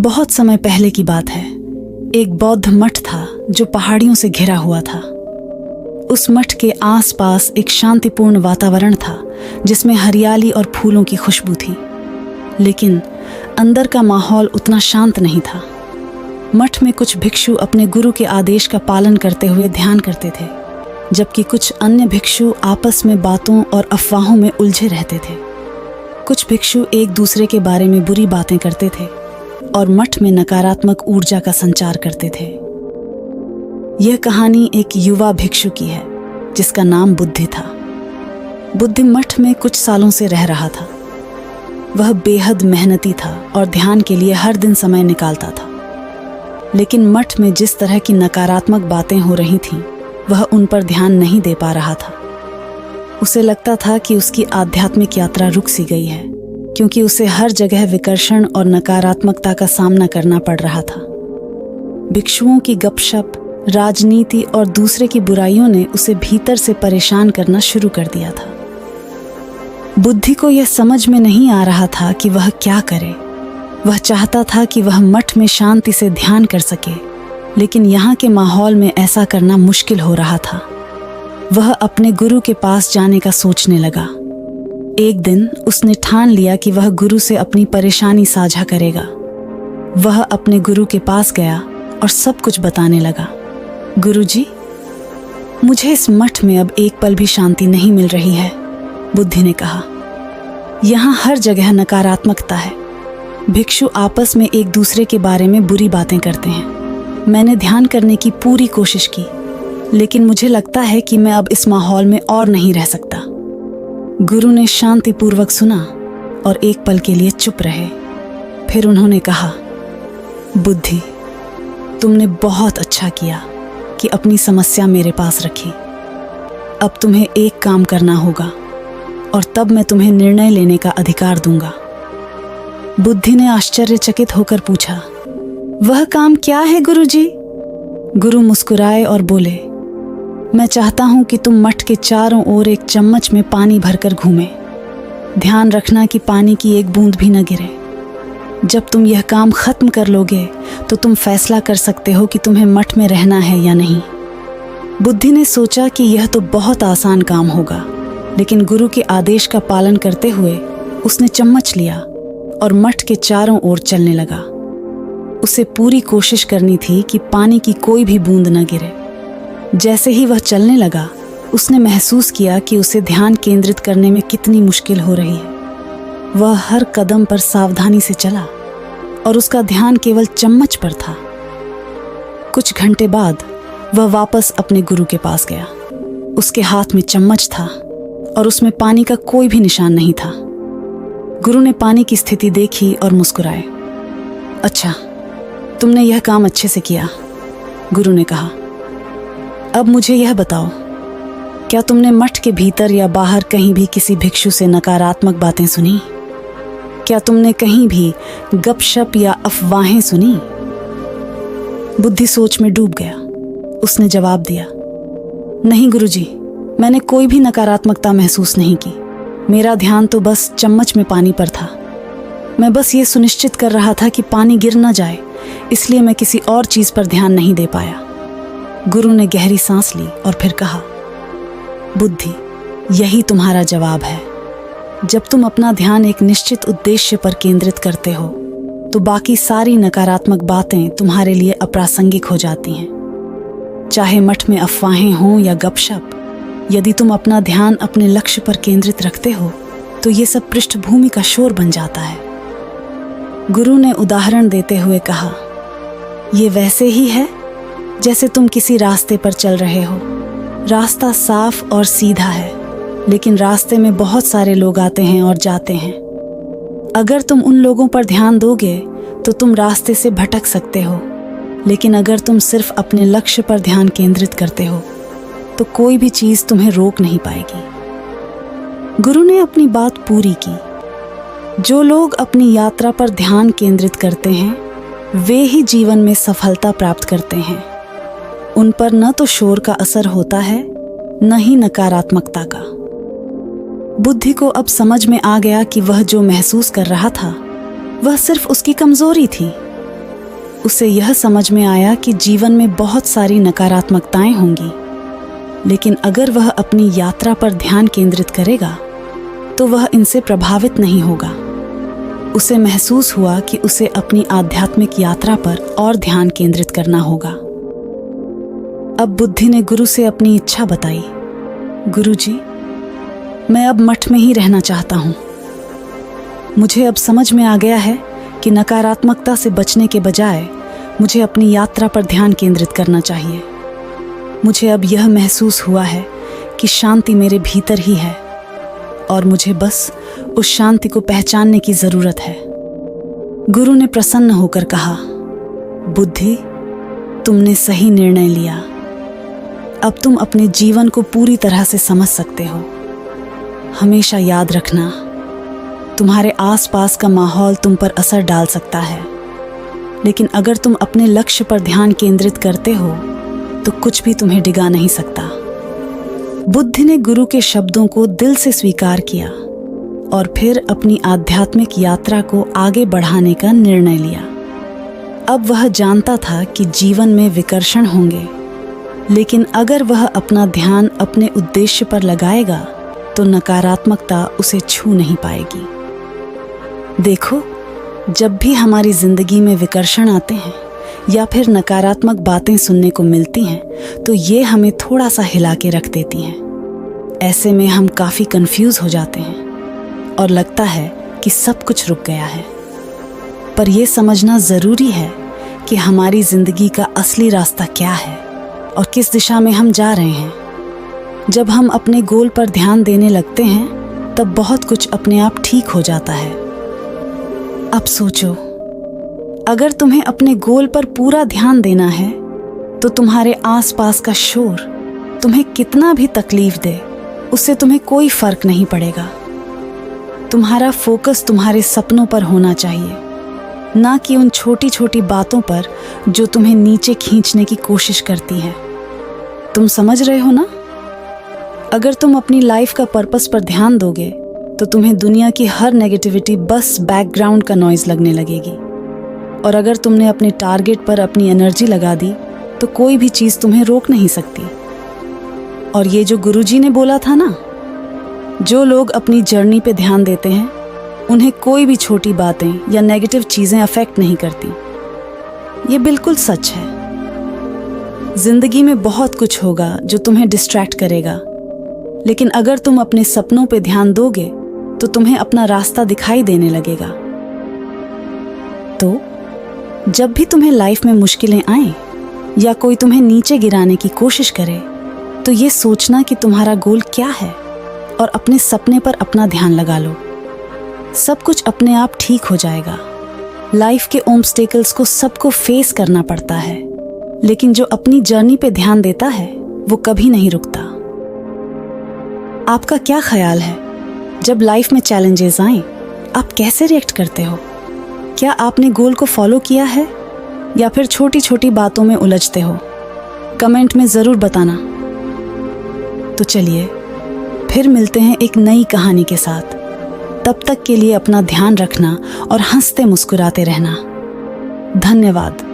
बहुत समय पहले की बात है। एक बौद्ध मठ था जो पहाड़ियों से घिरा हुआ था। उस मठ के आसपास एक शांतिपूर्ण वातावरण था जिसमें हरियाली और फूलों की खुशबू थी, लेकिन अंदर का माहौल उतना शांत नहीं था। मठ में कुछ भिक्षु अपने गुरु के आदेश का पालन करते हुए ध्यान करते थे, जबकि कुछ अन्य भिक्षु आपस में बातों और अफवाहों में उलझे रहते थे। कुछ भिक्षु एक दूसरे के बारे में बुरी बातें करते थे और मठ में नकारात्मक ऊर्जा का संचार करते थे। यह कहानी एक युवा भिक्षु की है जिसका नाम बुद्धि था। बुद्धि मठ में कुछ सालों से रह रहा था। वह बेहद मेहनती था और ध्यान के लिए हर दिन समय निकालता था, लेकिन मठ में जिस तरह की नकारात्मक बातें हो रही थीं, वह उन पर ध्यान नहीं दे पा रहा था। उसे लगता था कि उसकी आध्यात्मिक यात्रा रुक सी गई है, क्योंकि उसे हर जगह विकर्षण और नकारात्मकता का सामना करना पड़ रहा था। भिक्षुओं की गपशप, राजनीति और दूसरे की बुराइयों ने उसे भीतर से परेशान करना शुरू कर दिया था। बुद्धि को यह समझ में नहीं आ रहा था कि वह क्या करे। वह चाहता था कि वह मठ में शांति से ध्यान कर सके, लेकिन यहाँ के माहौल में ऐसा करना मुश्किल हो रहा था। वह अपने गुरु के पास जाने का सोचने लगा। एक दिन उसने ठान लिया कि वह गुरु से अपनी परेशानी साझा करेगा। वह अपने गुरु के पास गया और सब कुछ बताने लगा। गुरुजी, मुझे इस मठ में अब एक पल भी शांति नहीं मिल रही है, बुद्धि ने कहा। यहाँ हर जगह नकारात्मकता है। भिक्षु आपस में एक दूसरे के बारे में बुरी बातें करते हैं। मैंने ध्यान करने की पूरी कोशिश की, लेकिन मुझे लगता है कि मैं अब इस माहौल में और नहीं रह सकता। गुरु ने शांतिपूर्वक सुना और एक पल के लिए चुप रहे। फिर उन्होंने कहा, बुद्धि, तुमने बहुत अच्छा किया कि अपनी समस्या मेरे पास रखी। अब तुम्हें एक काम करना होगा और तब मैं तुम्हें निर्णय लेने का अधिकार दूंगा। बुद्धि ने आश्चर्यचकित होकर पूछा, वह काम क्या है गुरुजी? गुरु मुस्कुराए और बोले, मैं चाहता हूं कि तुम मठ के चारों ओर एक चम्मच में पानी भरकर घूमे। ध्यान रखना कि पानी की एक बूंद भी न गिरे। जब तुम यह काम खत्म कर लोगे तो तुम फैसला कर सकते हो कि तुम्हें मठ में रहना है या नहीं। बुद्धि ने सोचा कि यह तो बहुत आसान काम होगा, लेकिन गुरु के आदेश का पालन करते हुए उसने चम्मच लिया और मठ के चारों ओर चलने लगा। उसे पूरी कोशिश करनी थी कि पानी की कोई भी बूंद न गिरे। जैसे ही वह चलने लगा, उसने महसूस किया कि उसे ध्यान केंद्रित करने में कितनी मुश्किल हो रही है। वह हर कदम पर सावधानी से चला और उसका ध्यान केवल चम्मच पर था। कुछ घंटे बाद वह वापस अपने गुरु के पास गया। उसके हाथ में चम्मच था और उसमें पानी का कोई भी निशान नहीं था। गुरु ने पानी की स्थिति देखी और मुस्कुराए। अच्छा, तुमने यह काम अच्छे से किया, गुरु ने कहा। अब मुझे यह बताओ, क्या तुमने मठ के भीतर या बाहर कहीं भी किसी भिक्षु से नकारात्मक बातें सुनी? क्या तुमने कहीं भी गपशप या अफवाहें सुनी? बुद्धि सोच में डूब गया। उसने जवाब दिया, नहीं गुरुजी, मैंने कोई भी नकारात्मकता महसूस नहीं की। मेरा ध्यान तो बस चम्मच में पानी पर था। मैं बस ये सुनिश्चित कर रहा था कि पानी गिर न जाए, इसलिए मैं किसी और चीज पर ध्यान नहीं दे पाया। गुरु ने गहरी सांस ली और फिर कहा, बुद्धि, यही तुम्हारा जवाब है। जब तुम अपना ध्यान एक निश्चित उद्देश्य पर केंद्रित करते हो तो बाकी सारी नकारात्मक बातें तुम्हारे लिए अप्रासंगिक हो जाती हैं। चाहे मठ में अफवाहें हों या गपशप, यदि तुम अपना ध्यान अपने लक्ष्य पर केंद्रित रखते हो तो ये सब पृष्ठभूमि का शोर बन जाता है। गुरु ने उदाहरण देते हुए कहा, ये वैसे ही है जैसे तुम किसी रास्ते पर चल रहे हो। रास्ता साफ और सीधा है, लेकिन रास्ते में बहुत सारे लोग आते हैं और जाते हैं। अगर तुम उन लोगों पर ध्यान दोगे तो तुम रास्ते से भटक सकते हो, लेकिन अगर तुम सिर्फ अपने लक्ष्य पर ध्यान केंद्रित करते हो तो कोई भी चीज तुम्हें रोक नहीं पाएगी। गुरु ने अपनी बात पूरी की। जो लोग अपनी यात्रा पर ध्यान केंद्रित करते हैं, वे ही जीवन में सफलता प्राप्त करते हैं। उन पर न तो शोर का असर होता है, न ही नकारात्मकता का। बुद्धि को अब समझ में आ गया कि वह जो महसूस कर रहा था वह सिर्फ उसकी कमजोरी थी। उसे यह समझ में आया कि जीवन में बहुत सारी नकारात्मकताएं होंगी, लेकिन अगर वह अपनी यात्रा पर ध्यान केंद्रित करेगा तो वह इनसे प्रभावित नहीं होगा। उसे महसूस हुआ कि उसे अपनी आध्यात्मिक यात्रा पर और ध्यान केंद्रित करना होगा। अब बुद्धि ने गुरु से अपनी इच्छा बताई। गुरुजी, मैं अब मठ में ही रहना चाहता हूँ। मुझे अब समझ में आ गया है कि नकारात्मकता से बचने के बजाय मुझे अपनी यात्रा पर ध्यान केंद्रित करना चाहिए। मुझे अब यह महसूस हुआ है कि शांति मेरे भीतर ही है और मुझे बस उस शांति को पहचानने की जरूरत है। गुरु ने प्रसन्न होकर कहा, बुद्धि, तुमने सही निर्णय लिया। अब तुम अपने जीवन को पूरी तरह से समझ सकते हो। हमेशा याद रखना, तुम्हारे आसपास का माहौल तुम पर असर डाल सकता है, लेकिन अगर तुम अपने लक्ष्य पर ध्यान केंद्रित करते हो तो कुछ भी तुम्हें डिगा नहीं सकता। बुद्धि ने गुरु के शब्दों को दिल से स्वीकार किया और फिर अपनी आध्यात्मिक यात्रा को आगे बढ़ाने का निर्णय लिया। अब वह जानता था कि जीवन में विकर्षण होंगे, लेकिन अगर वह अपना ध्यान अपने उद्देश्य पर लगाएगा तो नकारात्मकता उसे छू नहीं पाएगी। देखो, जब भी हमारी जिंदगी में विकर्षण आते हैं या फिर नकारात्मक बातें सुनने को मिलती हैं तो ये हमें थोड़ा सा हिला के रख देती हैं। ऐसे में हम काफ़ी कंफ्यूज हो जाते हैं और लगता है कि सब कुछ रुक गया है। पर यह समझना ज़रूरी है कि हमारी ज़िंदगी का असली रास्ता क्या है और किस दिशा में हम जा रहे हैं। जब हम अपने गोल पर ध्यान देने लगते हैं तब बहुत कुछ अपने आप ठीक हो जाता है। अब सोचो, अगर तुम्हें अपने गोल पर पूरा ध्यान देना है तो तुम्हारे आसपास का शोर तुम्हें कितना भी तकलीफ दे, उससे तुम्हें कोई फर्क नहीं पड़ेगा। तुम्हारा फोकस तुम्हारे सपनों पर होना चाहिए, ना कि उन छोटी छोटी बातों पर जो तुम्हें नीचे खींचने की कोशिश करती हैं। तुम समझ रहे हो ना? अगर तुम अपनी लाइफ का पर्पस पर ध्यान दोगे तो तुम्हें दुनिया की हर नेगेटिविटी बस बैकग्राउंड का नॉइज लगने लगेगी, और अगर तुमने अपने टारगेट पर अपनी एनर्जी लगा दी तो कोई भी चीज़ तुम्हें रोक नहीं सकती। और ये जो गुरुजी ने बोला था ना, जो लोग अपनी जर्नी पे ध्यान देते हैं उन्हें कोई भी छोटी बातें या नेगेटिव चीज़ें अफेक्ट नहीं करती, ये बिल्कुल सच है। जिंदगी में बहुत कुछ होगा जो तुम्हें डिस्ट्रैक्ट करेगा, लेकिन अगर तुम अपने सपनों पे ध्यान दोगे तो तुम्हें अपना रास्ता दिखाई देने लगेगा। तो जब भी तुम्हें लाइफ में मुश्किलें आएं या कोई तुम्हें नीचे गिराने की कोशिश करे तो ये सोचना कि तुम्हारा गोल क्या है और अपने सपने पर अपना ध्यान लगा लो। सब कुछ अपने आप ठीक हो जाएगा। लाइफ के ऑब्स्टेकल्स को सबको फेस करना पड़ता है, लेकिन जो अपनी जर्नी पे ध्यान देता है वो कभी नहीं रुकता। आपका क्या ख्याल है, जब लाइफ में चैलेंजेस आएं आप कैसे रिएक्ट करते हो? क्या आपने गोल को फॉलो किया है या फिर छोटी छोटी बातों में उलझते हो? कमेंट में ज़रूर बताना। तो चलिए फिर मिलते हैं एक नई कहानी के साथ। तब तक के लिए अपना ध्यान रखना और हंसते मुस्कुराते रहना। धन्यवाद।